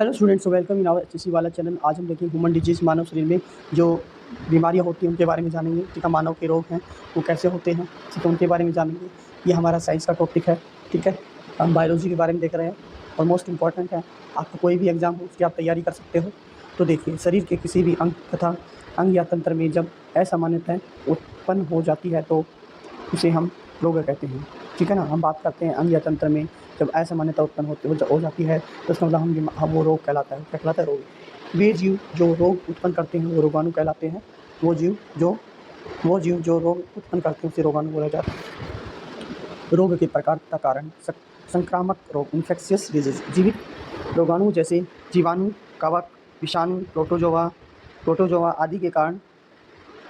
Hello students, welcome in our HSC वाला channel. आज हम देखेंगे ह्यूमन डिजीज, मानव शरीर में जो बीमारियां होती हैं उनके बारे में जानेंगे। ठीक है, मानव के रोग हैं वो कैसे होते हैं, ठीक है, उनके बारे में जानेंगे। ये हमारा साइंस का टॉपिक है। ठीक है, हम बायोलॉजी के बारे में देख रहे हैं और मोस्ट इंपॉर्टेंट है, आपको कोई भी एग्जाम हो उसकी आप तैयारी कर सकते हो। तो देखिए, शरीर के किसी भी अंग तथा अंग या तंत्र में जब असामान्यताएं उत्पन्न हो जाती है तो उसे हम रोग कहते हैं। ठीक है ना, हम बात करते हैं अंग या तंत्र में जब असामान्यता उत्पन्न हो जाती है तो उसका मतलब हम वो रोग कहलाता है। क्या कहलाता है? रोग। वे जीव जो रोग उत्पन्न करते हैं वो रोगाणु कहलाते हैं। वो जीव जो रोग उत्पन्न करते हैं उसे रोगाणु बोला जाता है। रोग के प्रकार तथा कारण। संक्रामक रोग, इन्फेक्शियस डिजीज, जीवित रोगाणु जैसे जीवाणु, कवक, विषाणु, प्रोटोजोआ आदि के कारण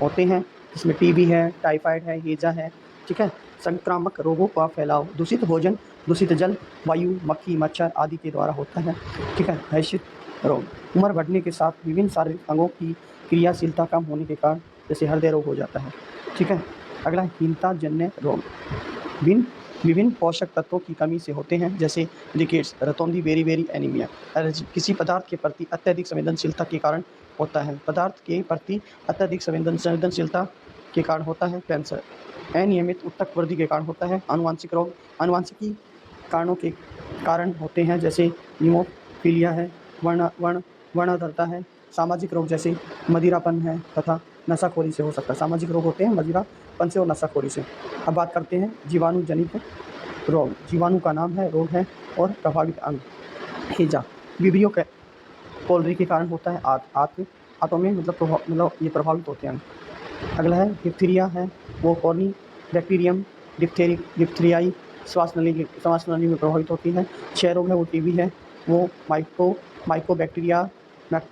होते हैं। इसमें टीबी है, टाइफाइड है, हैजा है। ठीक है। संक्रामक रोगों का फैलाव दूषित भोजन, दूषित जल, वायु, मक्खी, मच्छर आदि के द्वारा होता है। ठीक है। वैश्विक रोग, उम्र बढ़ने के साथ विभिन्न शारीरिक अंगों की क्रियाशीलता कम होने के कारण जैसे हृदय रोग हो जाता है। ठीक है। अगला, हीनता जन्य रोग, विभिन्न पोषक तत्वों की कमी से होते हैं, जैसे रिकेट्स, रतौंधी, बेरी एनीमिया। एलर्जी, किसी पदार्थ के प्रति अत्यधिक संवेदनशीलता के कारण होता है। पदार्थ के प्रति अत्यधिक संवेदनशीलता के कारण होता है। कैंसर, अनियमित ऊतक वृद्धि के कारण होता है। आनुवांशिक रोग, आनुवांशिकी कारणों के कारण होते हैं, जैसे हीमोफीलिया है, वर्णाधरता है। सामाजिक रोग जैसे मदिरापन है तथा नशाखोरी से हो सकता है। सामाजिक रोग होते हैं मदिरापन से और नशाखोरी से। अब बात करते हैं जीवाणु जनित रोग। जीवाणु का नाम है, रोग है और प्रभावित अंग। हैजा, विब्रियो कोलरी के कारण होता है। आंतों में मतलब ये प्रभावित होते हैं। अगला है डिप्थीरिया है, वो कॉर्नी बैक्टीरियम डिप्थीरियाई श्वास नली में प्रभावित होती है। क्षय रोग है, वो टीबी है, वो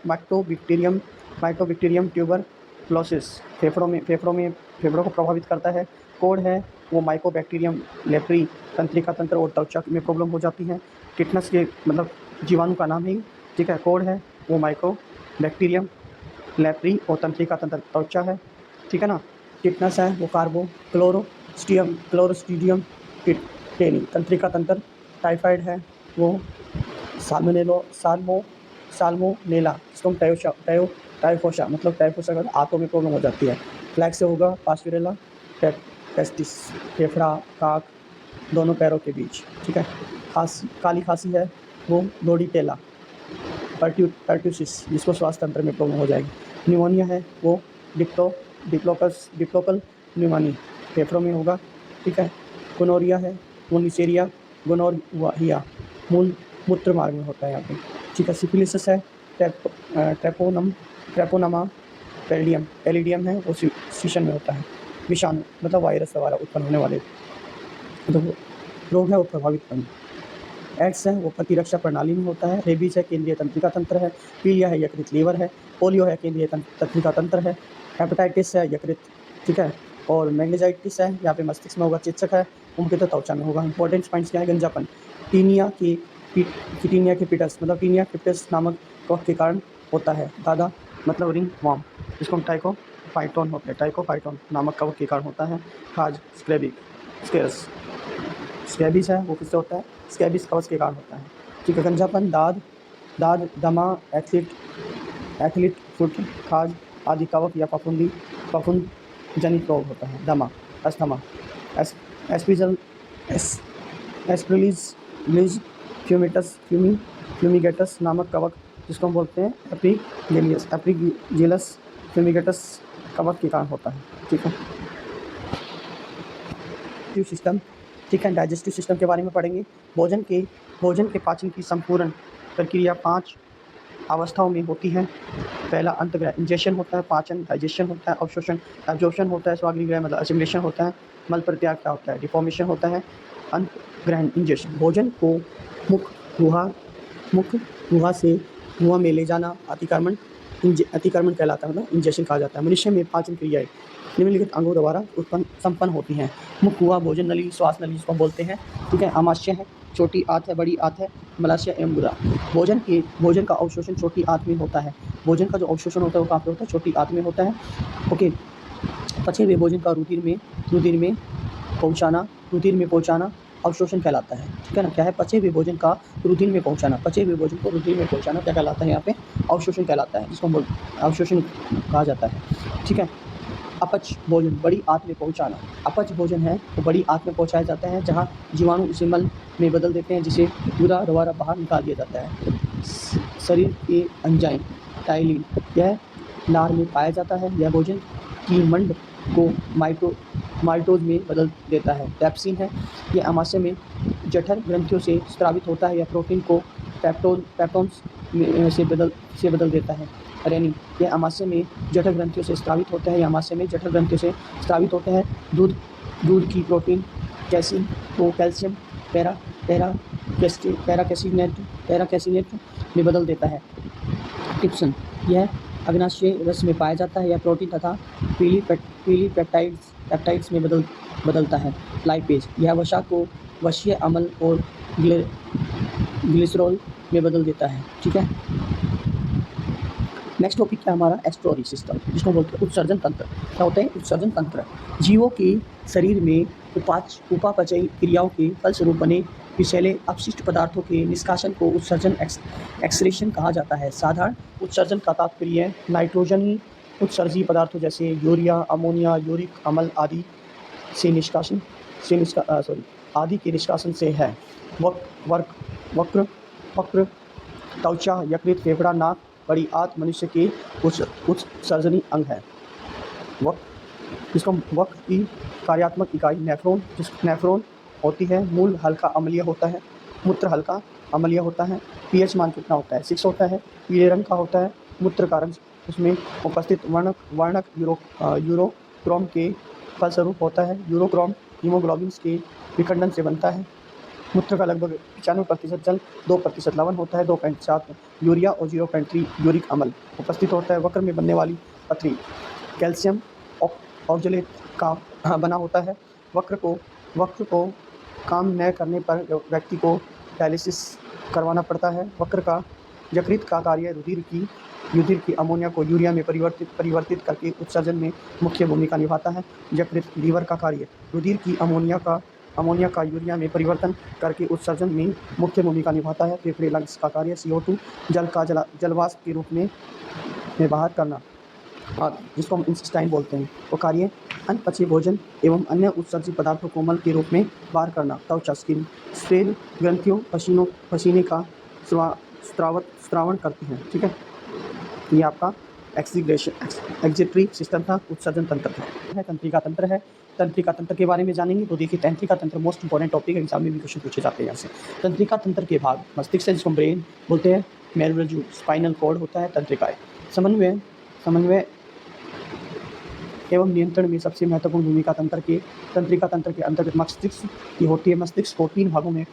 माइकोबैक्टीरियम ट्यूबरक्लोसिस फेफड़ों को प्रभावित करता है। कोढ़ है, वो माइकोबैक्टीरियम लेप्री तंत्रिका तंत्र और त्वचा में प्रॉब्लम हो जाती है। टिटनस के मतलब जीवाणु का नाम है। ठीक है। कोढ़ है, वो माइकोबैक्टीरियम लेप्री और तंत्रिका तंत्र त्वचा है। ठीक है ना। टिटनस है, वो क्लोरोस्ट्रीडियम टेनी तंत्रिका तंत्र। टाइफाइड है, वो साल्मोनेला टाइफोसा मतलब टाइफोसा का आंतों में प्रॉब्लम हो जाती है। फ्लैग से होगा पास्चुरेला टेस्टिस, फेफड़ा, काक, दोनों पैरों के बीच। ठीक है। काली खांसी है, वो लोडीटेला पर्ट्यूसिस, जिसको श्वास तंत्र में प्रॉब्लम हो जाएगी। न्यूमोनिया है, वो डिप्लोकल न्यूमोनी फेफड़ों में होगा। ठीक है। गोनोरिया है, वो निसेरिया गोनोरिया मूत्र मार्ग में होता है यहाँ पे। ठीक है। सिफिलिस है, ट्रेपोनमा पैलिडियम है, वो सीशन में होता है। विषाणु मतलब वायरस द्वारा उत्पन्न होने वाले रोग है, वो प्रभावित अंग। एड्स है, वो प्रतिरक्षा प्रणाली में होता है। रेबीज है, केंद्रीय तंत्रिका तंत्र है। पीलिया है, यकृत लीवर है। पोलियो है, केंद्रीय तंत्रिका तंत्र है। हेपेटाइटिस है, यकृत। ठीक है। और मैग्नेजाइटिस है, यहाँ पे मस्तिष्क में होगा। चेचक है, मुख्यतः त्वचा में होगा। इंपॉर्टेंट पॉइंट्स क्या है? गंजापन, टीनिया के पिटस मतलब टीनिया क्रिप्टस नामक कफ के कारण होता है। दादा मतलब रिंग वॉर्म, जिसको हम टाइकोफाइटोन नामक कवक के कारण होता है। खाज, स्कैबिस है, वो किससे होता है? स्कैबिस कवच के कारण होता है। ठीक है। गंजापन, दाद, दमा, एथलीट फुट, खाज आदि कवक या फफूंद जनित रोग होता है। दमा, अस्थमा, एस्प्रिलीज फ्यूमिगेटस नामक कवक, जिसको हम बोलते हैं एप्रीजिलस फ्यूमिगेटस कवक के कारण होता है। ठीक है। सिस्टम, ठीक है। डाइजेस्टिव सिस्टम के बारे में पढ़ेंगे। भोजन के पाचन की संपूर्ण प्रक्रिया 5 अवस्थाओं में होती है। पहला अंतग्रह इंजेशन होता है, पाचन डाइजेशन होता है, एब्जॉर्प्शन होता है, स्वाग्रिग्रह मतलब असिमिलेशन होता है, मल परित्याग क्या होता है? डिफॉर्मेशन होता है। अंतग्रहण इंजेशन, भोजन को मुख गुहा से मुँह में ले जाना अतिक्रमण कहलाता है, मतलब इंजेशन कहा जाता है। मनुष्य में पाचन क्रियाएं निम्नलिखित अंगों द्वारा संपन्न होती हैं। मुख हुआ, भोजन नली, श्वास नली जिसको बोलते हैं। ठीक है। आमाशय है, छोटी आंत है, बड़ी आंत है, मलाशय एवं गुदा। भोजन का अवशोषण छोटी आंत में होता है। भोजन का जो अवशोषण होता है वो कहाँ पे होता है? छोटी आंत में होता है। ओके। पचे हुए भोजन का रुधिर में पहुंचाना अवशोषण कहलाता है, ठीक है ना। क्या है, पचे हुए भोजन का रुधिर में पहुँचाना, पचे हुए भोजन को रुधिर में पहुँचाना क्या कहलाता है, यहाँ पे अवशोषण कहलाता है, जिसको हम अवशोषण कहा जाता है, ठीक है। अपच भोजन, बड़ी आंत में पहुँचाना, अपच भोजन है वो बड़ी आंत में पहुँचाया जाता है, जहाँ जीवाणु उसे मल में बदल देते हैं, जिसे गुदा दोबारा बाहर निकाल दिया जाता है। शरीर के एंजाइम टाइलिन, यह लार में पाया जाता है। यह भोजन की मंड को माल्टोज में बदल देता है। पैप्सिन है, यह आमाशय में जठर ग्रंथियों से स्रावित होता है। यह प्रोटीन को पेप्टोन्स से बदल देता है। रेनिन, यह आमाशय में जठर ग्रंथियों से स्रावित होता है। यह आमाशय में जठर ग्रंथियों से स्रावित होता है। दूध की प्रोटीन कैसीन को कैल्शियम पैराकैसिनेट में बदल देता है। टिप्सन, यह अग्नाशय रस में पाया जाता है। यह प्रोटीन तथा पीली पेप्टाइड्स में बदलता है। लाइपेज, यह वसा को वसीय अम्ल और ग्लिसरॉल में बदल देता है, ठीक है। नेक्स्ट टॉपिक है हमारा एक्सक्रीटरी सिस्टम, जिसको बोलते हैं उत्सर्जन तंत्र। क्या होता है उत्सर्जन तंत्र? जीवों के शरीर में उपापचयी क्रियाओं के फलस्वरूप बने विषैले अपशिष्ट पदार्थों के निष्कासन को उत्सर्जन एक्सक्रीशन कहा जाता है। साधारण उत्सर्जन का तात्पर्य नाइट्रोजनी उत्सर्जी पदार्थों जैसे यूरिया, अमोनिया, यूरिक अम्ल आदि के निष्कासन से है। वक्र त्वचा, यकृत, फेफड़ा, नाक, बड़ी आंत मनुष्य के उत्सर्जनी अंग है। इसको वक्र की कार्यात्मक इकाई नेफ्रॉन होती है। मूल हल्का अम्लीय होता है, मूत्र हल्का अम्लीय होता है। पीएच मान कितना होता है? 6 होता है। पीले रंग का होता है। मूत्र का रंग उसमें उपस्थित वर्णक यूरोक्रोम के फलस्वरूप होता है। यूरोक्रोम हीमोग्लोबिन के विखंडन से बनता है। मूत्र का लगभग 95% जल, 2% लवण होता है। 2.7 यूरिया और 0.3 यूरिक अम्ल उपस्थित होता है। वक्र में बनने वाली पथरी कैल्शियम ऑक्जेलेट का बना होता है। वक्र को काम न करने पर व्यक्ति को डायलिसिस करवाना पड़ता है। यकृत का कार्य रुधिर की अमोनिया को यूरिया में परिवर्तित करके उत्सर्जन में मुख्य भूमिका निभाता है। यकृत लीवर का कार्य रुधिर की अमोनिया का यूरिया में परिवर्तन करके उत्सर्जन में मुख्य भूमिका निभाता है। फेफड़े लंग्स का कार्य CO2 जल का जलवाष्प के रूप में बाहर करना, जिसको हम इंटेस्टाइन बोलते हैं, वो कार्य अनपचे भोजन एवं अन्य उत्सर्जित पदार्थों को मल के रूप में बाहर करना। त्वचा स्किन श्वेत ग्रंथियों पसीने का स्रावण करती हैं, ठीक है। ये आपका एक्सक्रीटरी सिस्टम था, उत्सर्जन तंत्र था। तंत्रिका तंत्र है। तंत्रिका तंत्र के बारे में जानेंगे तो देखिए, तंत्रिका तंत्र मोस्ट इंपॉर्टेंट टॉपिक है, एग्जाम में भी क्वेश्चन पूछे जाते हैं यहाँ से। तंत्रिका तंत्र के भाग मस्तिष्क है, जिसको ब्रेन बोलते हैं। मेरुरज्जु स्पाइनल कॉर्ड होता है। तंत्रिकाएं समन्वय एवं नियंत्रण में सबसे महत्वपूर्ण भूमिका तंत्रिका तंत्र के अंतर्गत मस्तिष्क की होती है। मस्तिष्क को 3 भागों में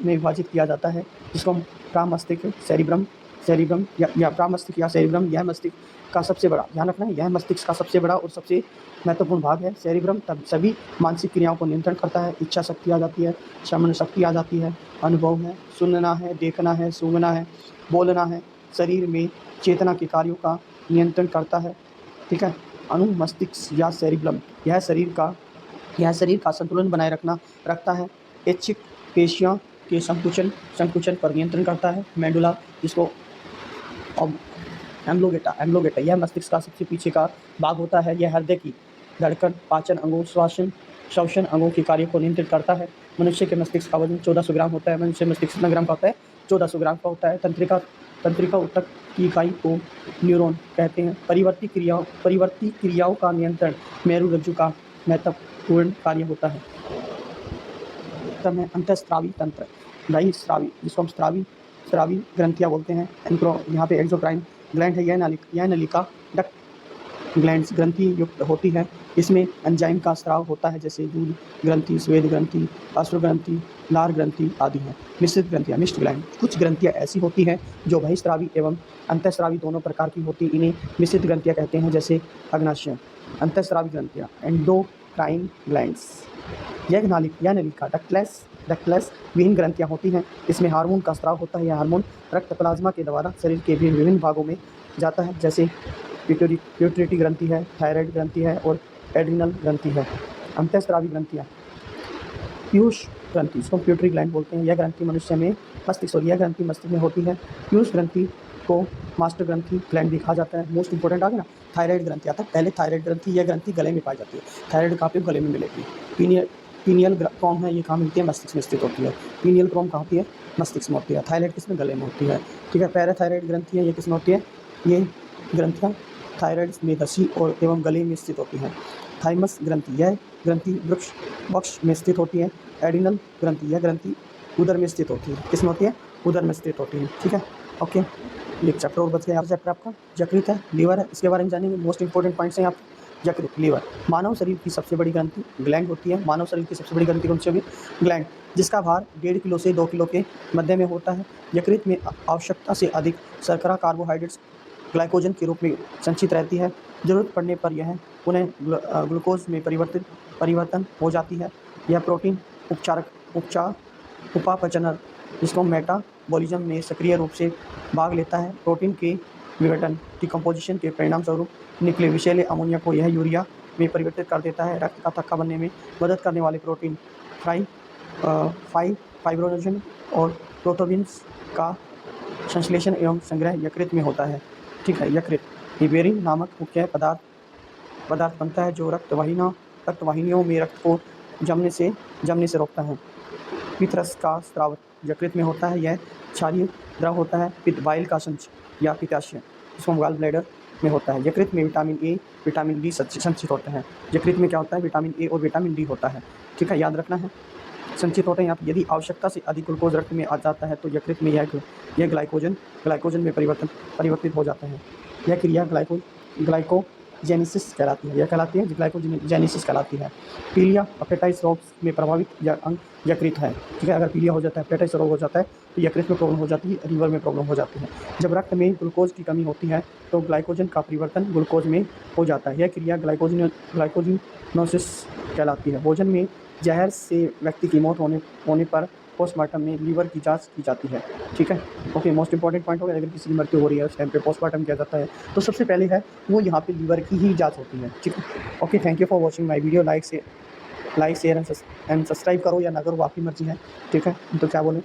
विभाजित किया जाता है, जिसको हम प्रामस्तिष्क सेरिब्रम या प्रामस्तिष्क या सेरिब्रम। यह मस्तिष्क का सबसे बड़ा, ध्यान रखना है, यह मस्तिष्क का सबसे बड़ा और सबसे महत्वपूर्ण भाग है। सेरिब्रम सभी मानसिक क्रियाओं को नियंत्रण करता है। इच्छा शक्ति आ जाती है, शमन शक्ति आ जाती है, अनुभव है, सुनना है, देखना है, सूंघना है, बोलना है, शरीर में चेतना के कार्यों का नियंत्रण करता है, ठीक है। अनुमस्तिष्क या सेरिब्रम यह शरीर का संतुलन बनाए रखता है। ऐच्छिक पेशियों के संकुचन पर नियंत्रण करता है। मेडुला, जिसको एम्ब्लोगेटा यह मस्तिष्क का सबसे पीछे का भाग होता है। यह हृदय की धड़कन, पाचन अंगों, श्वसन अंगों के कार्यों को नियंत्रित करता है। मनुष्य के मस्तिष्क का वजन 1400 ग्राम होता है। मनुष्य मस्तिष्क कितना ग्राम का होता है? 1400 ग्राम का होता है। तंत्रिका ऊतक की इकाई को न्यूरॉन कहते हैं। परिवर्ती क्रियाओं का नियंत्रण मेरुरज्जु का महत्वपूर्ण कार्य होता है। अंतःस्रावी तंत्र, बहिःस्रावी, जिसको हम स्रावी ग्रंथियाँ बोलते हैं। यहाँ पे एक्सोक्राइन ग्लैंड है। यह नलिका डक्ट ग्रंथि युक्त होती है। इसमें एंजाइम का स्राव होता है, जैसे दूध ग्रंथि, स्वेद ग्रंथि, अश्रु ग्रंथि, लार ग्रंथि आदि हैं। मिश्रित ग्लैंड, कुछ ग्रंथियाँ ऐसी होती हैं जो बहिःस्रावी एवं अंतःस्रावी दोनों प्रकार की होती हैं। इन्हें मिश्रित ग्रंथियाँ कहते हैं, जैसे अग्नाशय। अंतःस्रावी ग्रंथियाँ एंडोक्राइन ग्लैंड्स, यह नलिका डक्टलेस विहीन ग्रंथियाँ होती हैं। इसमें हार्मोन का स्राव होता है। यह हार्मोन रक्त प्लाज्मा के द्वारा शरीर के विभिन्न भागों में जाता है, जैसे पिट्यूटरी ग्रंथि है, थायराइड ग्रंथि है और एड्रिनल ग्रंथि है। अंतःस्रावी ग्रंथियाँ ग्रंथि, इसको प्यूटरी ग्लैंड बोलते हैं। यह ग्रंथि मनुष्य में मस्तिष्क और यह ग्रंथि मस्तिष्क में होती है। पीयूष ग्रंथि को मास्टर ग्रंथि ग्लैंड भी कहा जाता है। मोस्ट इंपॉर्टेंट आ गया ना, थायराइड ग्रंथि आता है। पहले थायराइड ग्रंथि, यह ग्रंथि गले में पाई जाती है। थायराइड कहाँ पे? गले में मिलेगी। पीनियल क्रॉम है, ये कहाँ मिलती है? मस्तिष्क में स्थित होती है। पीनियल क्रॉम कहाँ होती है? मस्तिष्क में होती है। थायराइड किसमें? गले में होती है। ठीक है। पैराथायराइड ग्रंथि है, ये किसमें होती है? ये ग्रंथियाँ थायराइड में दसी और एवं गले में स्थित होती हैं। थाइमस ग्रंथि, यह ग्रंथि वक्ष में स्थित होती है। एडिनल ग्रंथि, यह ग्रंथि उदर में स्थित होती है। किसमें होती है? उदर में स्थित होती है। ठीक है, ओके। ये चैप्टर और बच गया। यहाँ चैप्टर आपका यकृत है, लीवर है, इसके बारे में जानेंगे। मोस्ट इंपॉर्टेंट पॉइंट्स हैं यहाँ पे। यकृत, लीवर, मानव शरीर की सबसे बड़ी ग्रंथि ग्लैंड होती है। मानव शरीर की सबसे बड़ी ग्रंथि कौन सी होगी? ग्लैंड, जिसका भार 1.5 किलो से 2 किलो के मध्य में होता है। यकृत में आवश्यकता से अधिक शर्करा, कार्बोहाइड्रेट्स, ग्लाइकोजन के रूप में संचित रहती है। जरूरत पड़ने पर यह उन्हें ग्लूकोज में परिवर्तन हो जाती है। यह प्रोटीन उपापचन, जिसको मेटाबॉलिज्म में सक्रिय रूप से भाग लेता है। प्रोटीन के विघटन डिकम्पोजिशन के परिणाम स्वरूप निकले विषैले अमोनिया को यह यूरिया में परिवर्तित कर देता है। रक्त का थक्का बनने में मदद करने वाले प्रोटीन फाइब्रोनोजन और प्रोटोबिन्स का संश्लेषण एवं संग्रह यकृत में होता है। ठीक है। यकृत हिबेरिन नामक मुख्य पदार्थ बनता है जो रक्तवाहिनियों में रक्त को जमने से रोकता है। पित्तरस का स्राव यकृत में होता है। यह क्षारीय द्रव होता है। पित्त, बाइल का संच या पित्ताशय, जिसको गॉल ब्लैडर में होता है। यकृत में विटामिन ए, विटामिन डी संचित होते हैं। यकृत में क्या होता है? विटामिन ए और विटामिन डी होता है। ठीक है, याद रखना है, संचित होते हैं यहाँ पे। यदि आवश्यकता से अधिक ग्लूकोज रक्त में आ जाता है तो यकृत में यह ग्लाइकोजन में परिवर्तित हो जाता है। यह क्रिया ग्लाइकोजेनेसिस कहलाती है। यह कहलाती है ग्लाइकोजेनेसिस कहलाती है। पीलिया हेपेटाइटिस रोग में प्रभावित अंग यकृत है। ठीक है, अगर पीलिया हो जाता है, हेपेटाइटिस रोग हो जाता है तो यकृत में प्रॉब्लम हो जाती है, लीवर में प्रॉब्लम हो जाती है। जब रक्त में ग्लूकोज की कमी होती है तो ग्लाइकोजन का परिवर्तन ग्लूकोज में हो जाता है। यह क्रिया ग्लाइकोजिनोसिस कहलाती है। भोजन में जहर से व्यक्ति की मौत होने पर पोस्टमार्टम में लीवर की जांच की जाती है। ठीक है, ओके। मोस्ट इंपॉर्टेंट पॉइंट हो गया। अगर किसी की मृत्यु हो रही है उस टाइम पे पोस्टमार्टम किया जाता है तो सबसे पहले है वो यहाँ पे लीवर की ही जांच होती है। ठीक है, okay. Thank you for watching my video. Like share and subscribe करो या ना करो, आपकी मर्जी है। ठीक है, तो क्या बोले,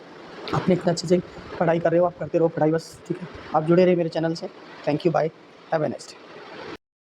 अपने इतना अच्छे से पढ़ाई कर रहे हो, आप करते रहो पढ़ाई बस। ठीक है, आप जुड़े रहे मेरे चैनल से। Thank you, bye, have a nice day.